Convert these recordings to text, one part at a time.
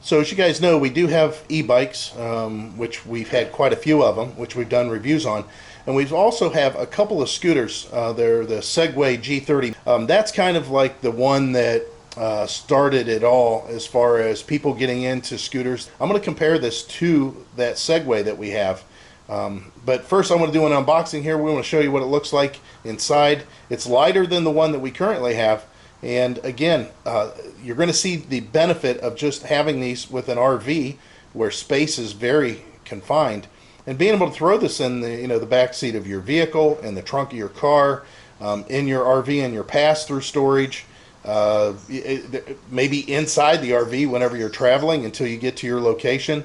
So as you guys know, we do have e-bikes, which we've had quite a few of them, which we've done reviews on. And we also have a couple of scooters. They're the Segway G30. That's kind of like the one that started it all as far as people getting into scooters. I'm going to compare this to that Segway that we have. But first I want to do an unboxing here. We want to show you what it looks like inside. It's lighter than the one that we currently have. And again, you're going to see the benefit of just having these with an RV where space is very confined, and being able to throw this in the the back seat of your vehicle, in the trunk of your car, in your RV, in your pass-through storage, maybe inside the RV whenever you're traveling until you get to your location.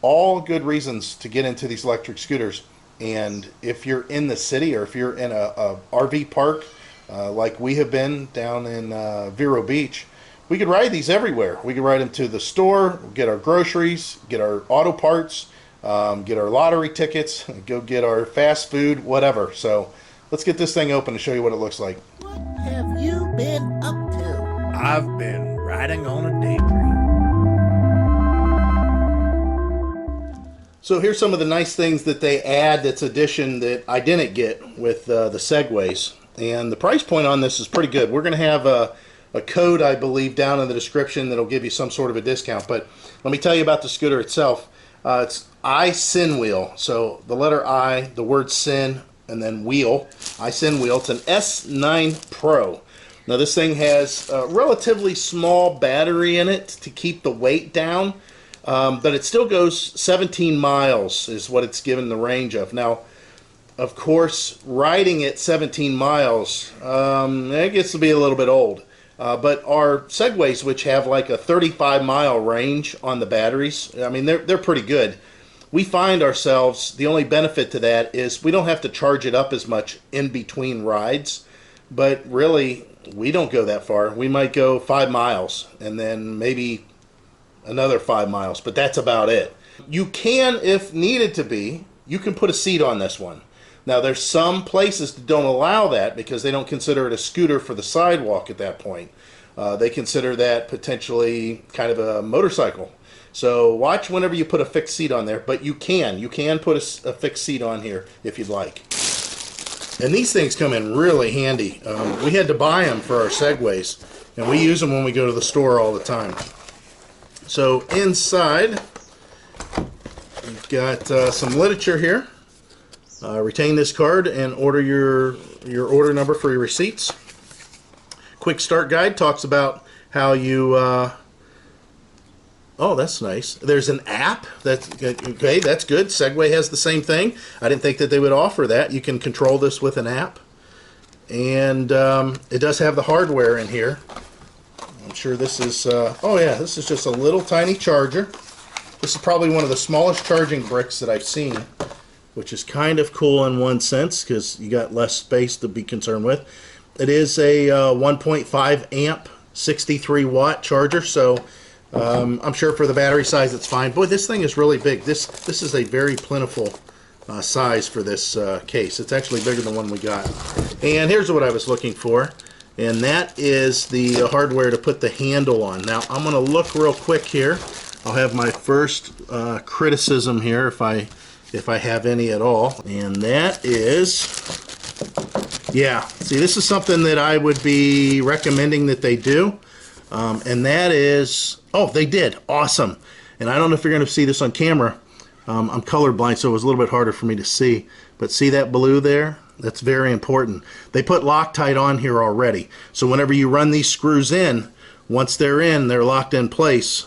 All good reasons to get into these electric scooters. And if you're in the city, or if you're in a RV park, like we have been down in Vero Beach, we could ride these everywhere. We could ride them to the store, get our groceries, get our auto parts, get our lottery tickets, go get our fast food, whatever. So let's get this thing open and show you what it looks like. What have you been up to? I've been riding on a daydream. So here's some of the nice things that they add, that's addition that I didn't get with the Segways. And the price point on this is pretty good. We're going to have a code, I believe, down in the description that'll give you some sort of a discount. But let me tell you about the scooter itself. It's iSinwheel. So the letter I, the word sin, and then wheel. iSinwheel. It's an S9 Pro. Now this thing has a relatively small battery in it to keep the weight down. But it still goes 17 miles is what it's given the range of. Now, of course, riding at 17 miles, it gets to be a little bit old. But our Segways, which have like a 35-mile range on the batteries, I mean, they're pretty good. We find ourselves, the only benefit to that is we don't have to charge it up as much in between rides. But really, we don't go that far. We might go 5 miles and then maybe another 5 miles, but that's about it. You can, if needed to be, you can put a seat on this one. Now there's some places that don't allow that because they don't consider it a scooter for the sidewalk at that point. They consider that potentially kind of a motorcycle. So watch whenever you put a fixed seat on there, but you can put a fixed seat on here if you'd like. And these things come in really handy. We had to buy them for our Segways, and we use them when we go to the store all the time. So inside, you've got some literature here. Retain this card and order your order number for your receipts. Quick start guide talks about how you. Oh, that's nice. There's an app. That's okay. That's good. Segway has the same thing. I didn't think that they would offer that. You can control this with an app, and it does have the hardware in here. I'm sure this is, oh yeah, this is just a little tiny charger. This is probably one of the smallest charging bricks that I've seen, which is kind of cool in one sense because you got less space to be concerned with. It is a 1.5 amp, 63 watt charger, so I'm sure for the battery size it's fine. Boy, this thing is really big. This is a very plentiful size for this case. It's actually bigger than the one we got. And here's what I was looking for. And that is the hardware to put the handle on. Now I'm going to look real quick here. I'll have my first criticism here if I have any at all. And that is, yeah, see, this is something that I would be recommending that they do. And that is, oh, they did. Awesome. And I don't know if you're going to see this on camera. I'm colorblind, so it was a little bit harder for me to see. But see that blue there? That's very important. They put Loctite on here already. So whenever you run these screws in, once they're in, they're locked in place.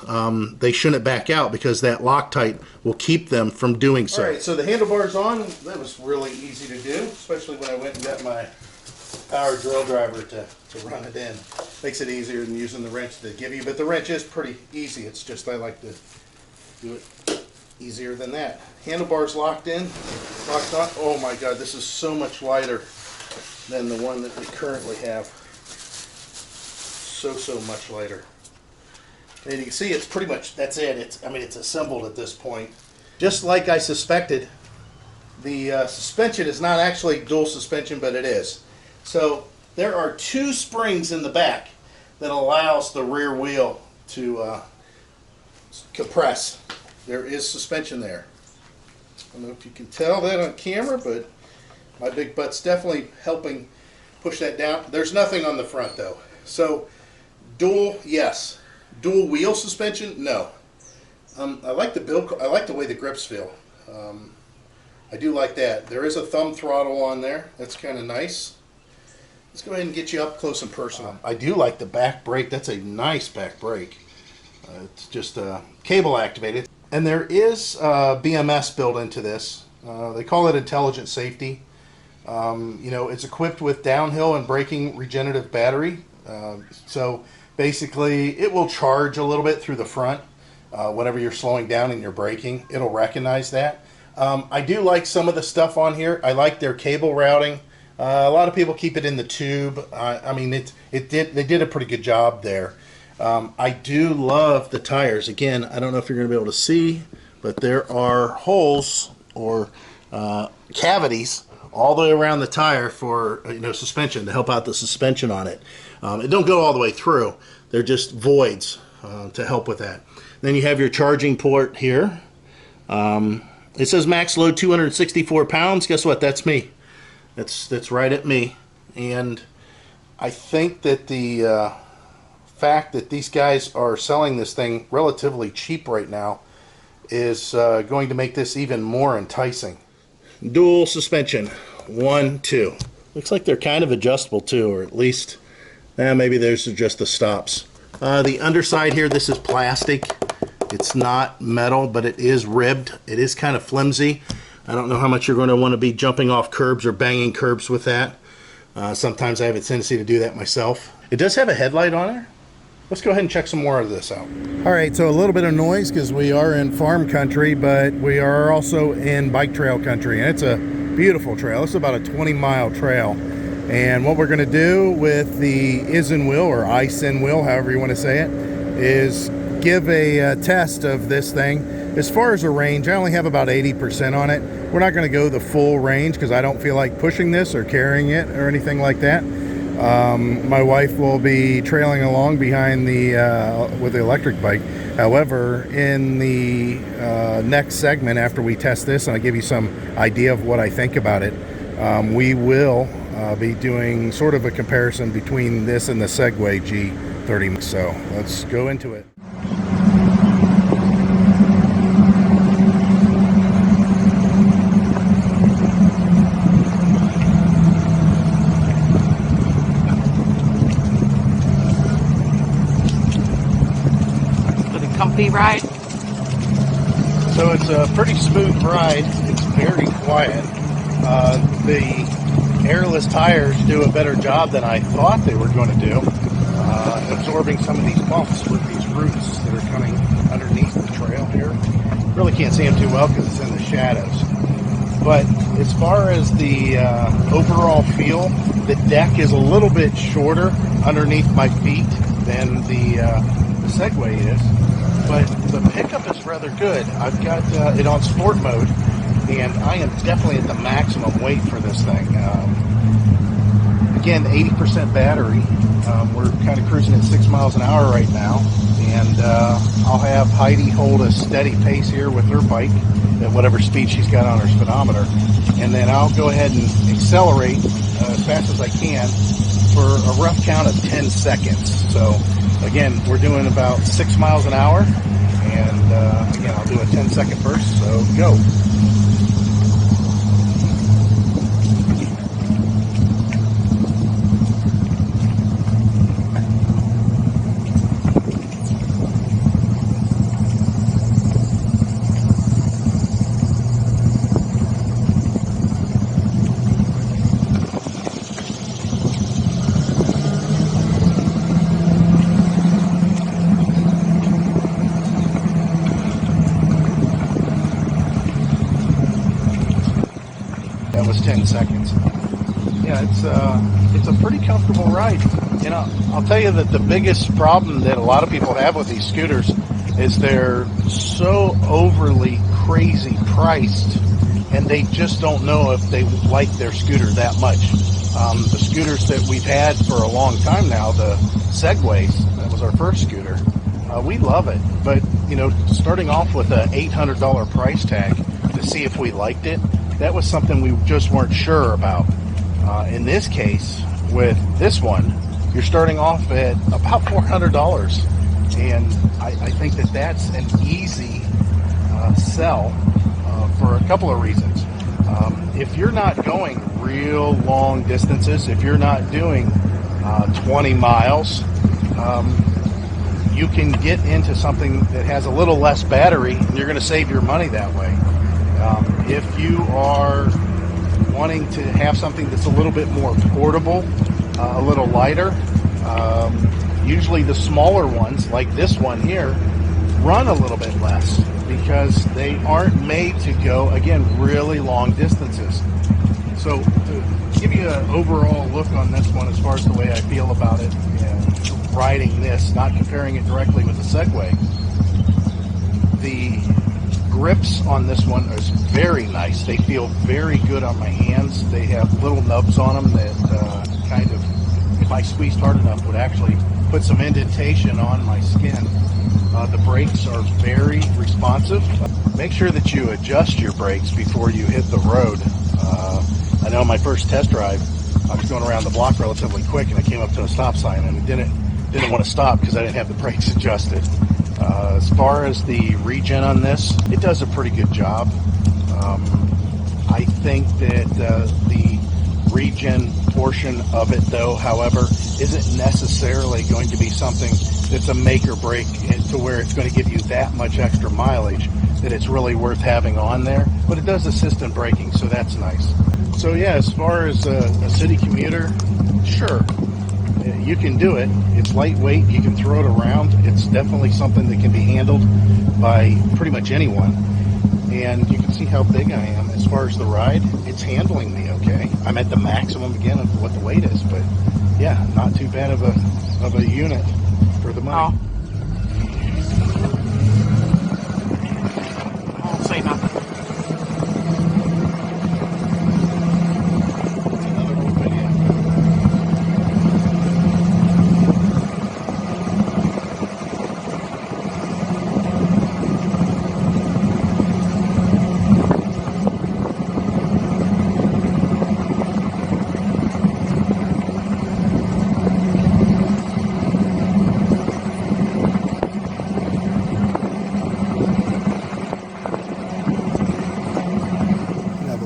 They shouldn't back out because that Loctite will keep them from doing so. All right, so the handlebar's on. That was really easy to do, especially when I went and got my power drill driver to run it in. Makes it easier than using the wrench they give you, but the wrench is pretty easy. It's just I like to do it easier than that. Handlebar's locked in, locked on. Oh my God, this is so much lighter than the one that we currently have. So much lighter. And you can see it's pretty much, that's it. I mean, it's assembled at this point. Just like I suspected, the suspension is not actually dual suspension, but it is. So there are 2 springs in the back that allows the rear wheel to to press. There is suspension there. I don't know if you can tell that on camera, but my big butt's definitely helping push that down. There's nothing on the front though. So dual, yes. Dual wheel suspension, no. I like the build. I like the way the grips feel. I do like that. There is a thumb throttle on there. That's kind of nice. Let's go ahead and get you up close and personal. I do like the back brake. That's a nice back brake. It's just cable activated. And there is BMS built into this. They call it intelligent safety. You know, it's equipped with downhill and braking regenerative battery. So basically it will charge a little bit through the front whenever you're slowing down and you're braking. It'll recognize that. I do like some of the stuff on here. I like their cable routing. A lot of people keep it in the tube. I mean, they did a pretty good job there. I do love the tires. Again, I don't know if you're going to be able to see, but there are holes or cavities all the way around the tire for suspension, to help out the suspension on it. It don't go all the way through. They're just voids to help with that. Then you have your charging port here. It says max load 264 pounds. Guess what? That's me. That's right at me. And I think that the fact that these guys are selling this thing relatively cheap right now is going to make this even more enticing. Dual suspension, 1, 2. Looks like they're kind of adjustable too, or at least maybe there's just the stops. The underside here, this is plastic. It's not metal, but it is ribbed. It is kind of flimsy. I don't know how much you're going to want to be jumping off curbs or banging curbs with that. Sometimes I have a tendency to do that myself. It does have a headlight on there. Let's go ahead and check some more of this out. All right, so a little bit of noise because we are in farm country, but we are also in bike trail country, and it's a beautiful trail. It's about a 20-mile trail. And what we're going to do with the iSinwheel, or iSinwheel, however you want to say it, is give a test of this thing. As far as the range, I only have about 80% on it. We're not going to go the full range because I don't feel like pushing this or carrying it or anything like that. My wife will be trailing along behind with the electric bike. However, in the next segment, after we test this and I give you some idea of what I think about it, we will be doing sort of a comparison between this and the Segway G30. So let's go into it. Comfy ride. So it's a pretty smooth ride. It's very quiet. The airless tires do a better job than I thought they were going to do, absorbing some of these bumps with these roots that are coming underneath the trail here. Really can't see them too well because it's in the shadows. But as far as the overall feel, the deck is a little bit shorter underneath my feet than the Segway is. But the pickup is rather good. I've got it on sport mode, and I am definitely at the maximum weight for this thing. Again, 80% battery. We're kind of cruising at 6 miles an hour right now, and I'll have Heidi hold a steady pace here with her bike at whatever speed she's got on her speedometer, and then I'll go ahead and accelerate as fast as I can for a rough count of 10 seconds. So again, we're doing about 6 miles an hour, and again, I'll do a 10-second burst, so go. That was 10 seconds. Yeah, it's a pretty comfortable ride. You know, I'll tell you that the biggest problem that a lot of people have with these scooters is they're so overly crazy priced, and they just don't know if they like their scooter that much. The scooters that we've had for a long time now, the Segways, that was our first scooter, We love it, but you know, starting off with a $800 price tag to see if we liked it, that was something we just weren't sure about. In this case, with this one, you're starting off at about $400, and I think that that's an easy sell for a couple of reasons. If you're not going real long distances, if you're not doing 20 miles, you can get into something that has a little less battery, and you're going to save your money that way. If you are wanting to have something that's a little bit more portable, a little lighter, usually the smaller ones, like this one here, run a little bit less because they aren't made to go, again, really long distances. So to give you an overall look on this one as far as the way I feel about it, riding this, not comparing it directly with the Segway, the grips on this one is very nice. They feel very good on my hands. They have little nubs on them that kind of, if I squeezed hard enough, would actually put some indentation on my skin. The brakes are very responsive. Make sure that you adjust your brakes before you hit the road. I know my first test drive, I was going around the block relatively quick, and I came up to a stop sign and didn't want to stop because I didn't have the brakes adjusted. As far as the regen on this, it does a pretty good job. I think that the regen portion of it, though, however, isn't necessarily going to be something that's a make or break to where it's going to give you that much extra mileage that it's really worth having on there. But it does assist in braking, so that's nice. So yeah, as far as a city commuter, sure, you can do it. It's lightweight. You can throw it around. It's definitely something that can be handled by pretty much anyone. And you can see how big I am. As far as the ride, it's handling me okay. I'm at the maximum again of what the weight is, but yeah, not too bad of a unit for the money. I won't say nothing. Another old video.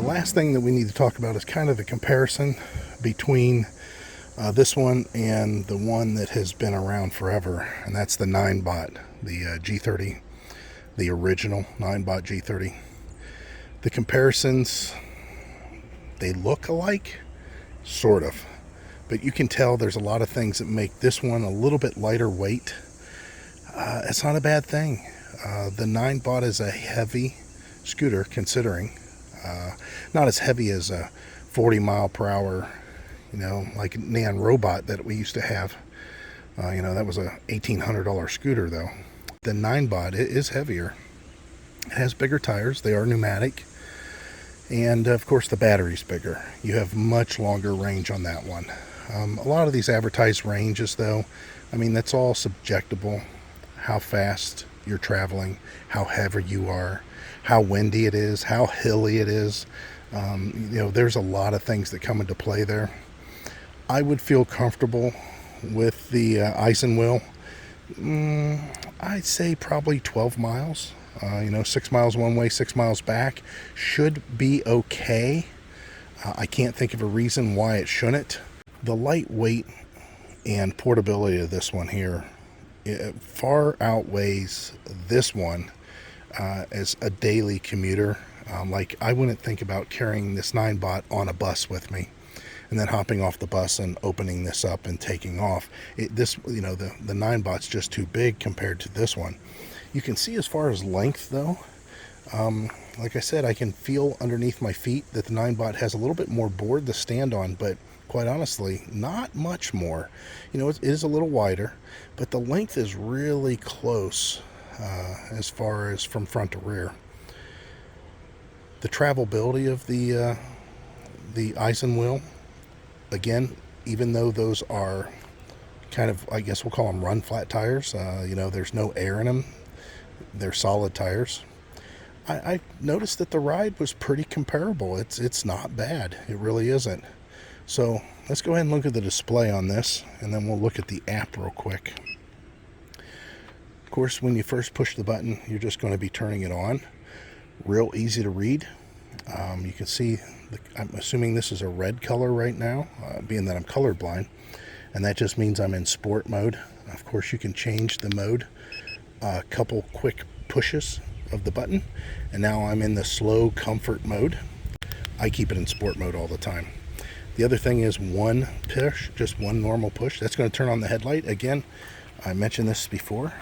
Last thing that we need to talk about is kind of the comparison between this one and the one that has been around forever, and that's the 9-bot, the G30, the original 9-bot G30. The comparisons, they look alike, sort of, but you can tell there's a lot of things that make this one a little bit lighter weight. It's not a bad thing. The 9-bot is a heavy scooter, considering. Not as heavy as a 40 mile per hour, like Nan Robot that we used to have. That was a $1,800 scooter though. The 9-bot is heavier. It has bigger tires. They are pneumatic. And of course the battery's bigger. You have much longer range on that one. A lot of these advertised ranges though, that's all subjectable. How fast you're traveling, how heavy you are, how windy it is, how hilly it is. There's a lot of things that come into play there. I would feel comfortable with the iSinwheel. I'd say probably 12 miles. 6 miles one way, 6 miles back should be okay. I can't think of a reason why it shouldn't. The lightweight and portability of this one here, it far outweighs this one as a daily commuter. Like, I wouldn't think about carrying this 9-bot on a bus with me and then hopping off the bus and opening this up and taking off. The 9-bot's just too big compared to this one. You can see as far as length though, like I said, I can feel underneath my feet that the 9-bot has a little bit more board to stand on, but quite honestly, not much more. It is a little wider, but the length is really close as far as from front to rear. The travelability of the iSinwheel, again, even though those are kind of, I guess we'll call them run flat tires. You know, there's no air in them. They're solid tires. I noticed that the ride was pretty comparable. It's not bad. It really isn't. So let's go ahead and look at the display on this, and then we'll look at the app real quick. Of course, when you first push the button, you're just going to be turning it on. Real easy to read. You can see, I'm assuming this is a red color right now, being that I'm colorblind, and that just means I'm in sport mode. Of course, you can change the mode a couple quick pushes of the button, and now I'm in the slow comfort mode. I keep it in sport mode all the time. The other thing is one push, just one normal push. That's going to turn on the headlight. Again, I mentioned this before.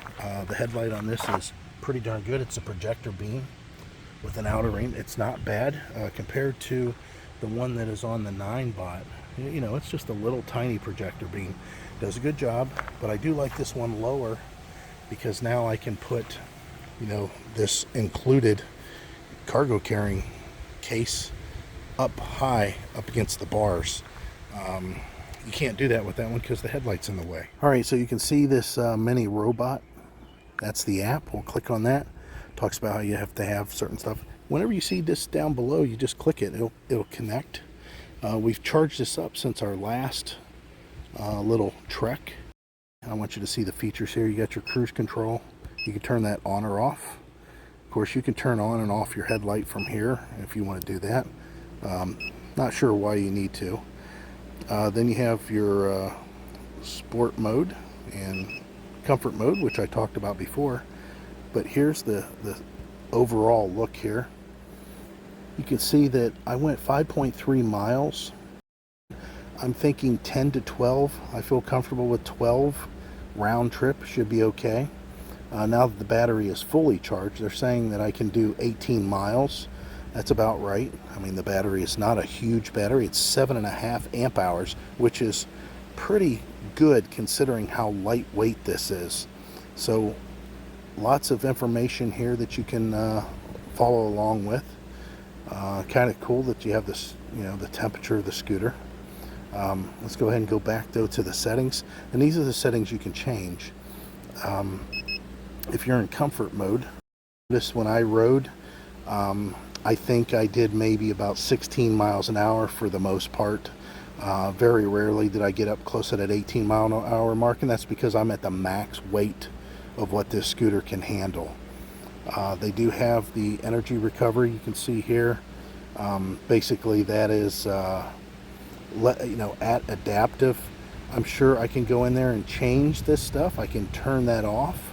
The headlight on this is pretty darn good. It's a projector beam with an outer ring. It's not bad compared to the one that is on the 9-bot. You know, it's just a little tiny projector beam. Does a good job, but I do like this one lower because now I can put, you know, this included cargo carrying case up high up against the bars. You can't do that with that one because the headlight's in the way. All right, so you can see this mini robot. That's the app. We'll click on that. Talks about how you have to have certain stuff. Whenever you see this down below, you just click it. It'll connect. We've charged this up since our last little trek. I want you to see the features here. You got your cruise control. You can turn that on or off. Of course, you can turn on and off your headlight from here if you want to do that. Not sure why you need to. Then you have your sport mode and comfort mode, which I talked about before. But here's the overall look here. You can see that I went 5.3 miles. I'm thinking 10 to 12. I feel comfortable with 12. Round trip should be okay. Now that the battery is fully charged, they're saying that I can do 18 miles. That's about right. I mean, the battery is not a huge battery. It's 7.5 amp hours, which is pretty good considering how lightweight this is. So lots of information here that you can follow along with. Kind of cool that you have this, you know, the temperature of the scooter. Let's go ahead and go back though to the settings, and these are the settings you can change. If you're in comfort mode, this when I rode, I think I did maybe about 16 miles an hour for the most part. Very rarely did I get up close to that 18 mile an hour mark, and that's because I'm at the max weight of what this scooter can handle. They do have the energy recovery, you can see here. Basically that is you know, at adaptive. I'm sure I can go in there and change this stuff. I can turn that off.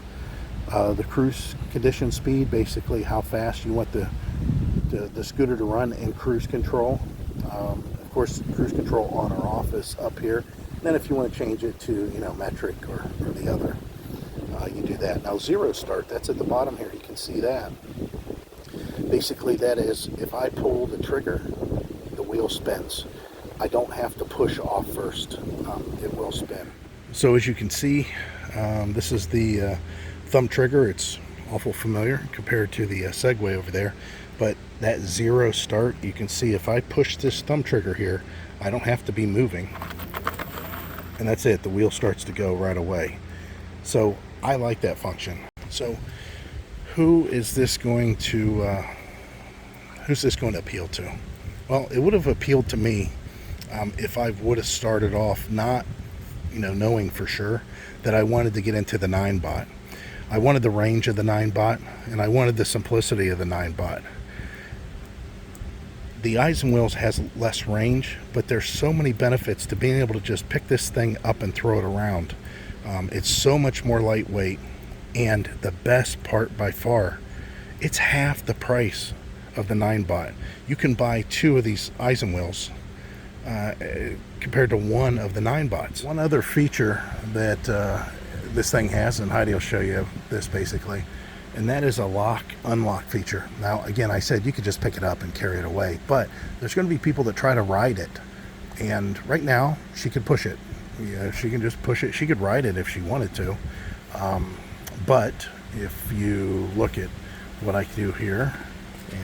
The cruise condition speed, basically how fast you want the scooter to run in cruise control. Of course, cruise control on or off is up here. And then if you want to change it to, you know, metric or the other, you do that. Now zero start, that's at the bottom here. You can see that. Basically that is, if I pull the trigger, the wheel spins. I don't have to push off first. It will spin. So as you can see, this is the thumb trigger. It's awful familiar compared to the Segway over there. But that zero start, you can see if I push this thumb trigger here, I don't have to be moving. And that's it. The wheel starts to go right away. So I like that function. So who is this going to appeal to? Well, it would have appealed to me if I would have started off not, you know, knowing for sure that I wanted to get into the 9-bot. I wanted the range of the 9-bot, and I wanted the simplicity of the 9-bot. The iSinwheel has less range, but there's so many benefits to being able to just pick this thing up and throw it around. It's so much more lightweight, and the best part by far, it's half the price of the 9-bot. You can buy 2 of these iSinwheels compared to 1 of the 9-bots. One other feature that this thing has, and Heidi will show you this basically, and that is a lock-unlock feature. Now, again, I said you could just pick it up and carry it away, but there's going to be people that try to ride it, and right now she could push it. Yeah, she can just push it. She could ride it if she wanted to, but if you look at what I do here,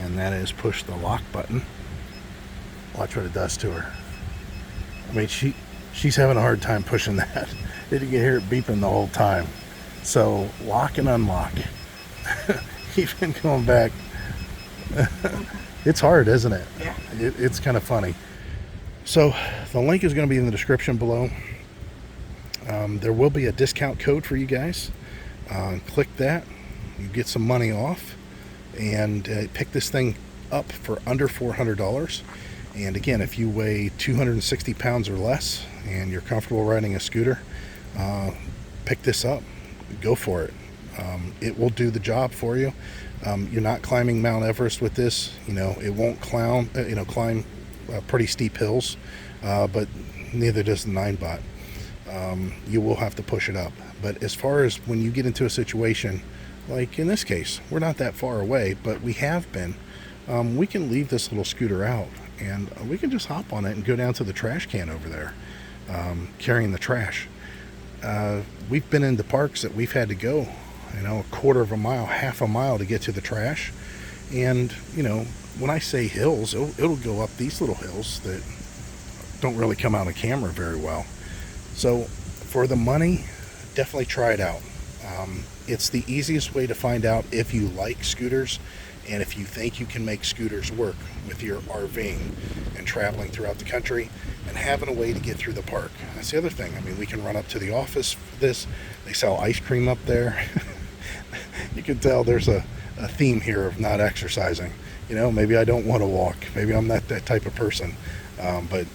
and that is push the lock button, watch what it does to her. I mean, she she's having a hard time pushing that. You can hear it beeping the whole time. So lock and unlock. Even going back, it's hard, isn't it? Yeah. It's kind of funny. So the link is going to be in the description below. There will be a discount code for you guys. Click that, you get some money off, and pick this thing up for under $400. And again, if you weigh 260 pounds or less and you're comfortable riding a scooter, pick this up, go for it. It will do the job for you. You're not climbing Mount Everest with this. It won't climb pretty steep hills, but neither does the 9-bot. You will have to push it up. But as far as when you get into a situation, like in this case, we're not that far away, but we have been. We can leave this little scooter out, and we can just hop on it and go down to the trash can over there, carrying the trash. We've been into parks that we've had to go, a quarter of a mile, half a mile to get to the trash. And, when I say hills, it'll go up these little hills that don't really come out on camera very well. So for the money, definitely try it out. It's the easiest way to find out if you like scooters and if you think you can make scooters work with your RVing and traveling throughout the country and having a way to get through the park. That's the other thing. We can run up to the office for this. They sell ice cream up there. You can tell there's a theme here of not exercising. Maybe I don't want to walk. Maybe I'm not that type of person. But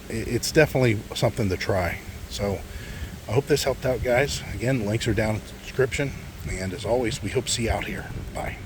it's definitely something to try. So I hope this helped out, guys. Again, links are down in the description. And as always, we hope to see you out here. Bye.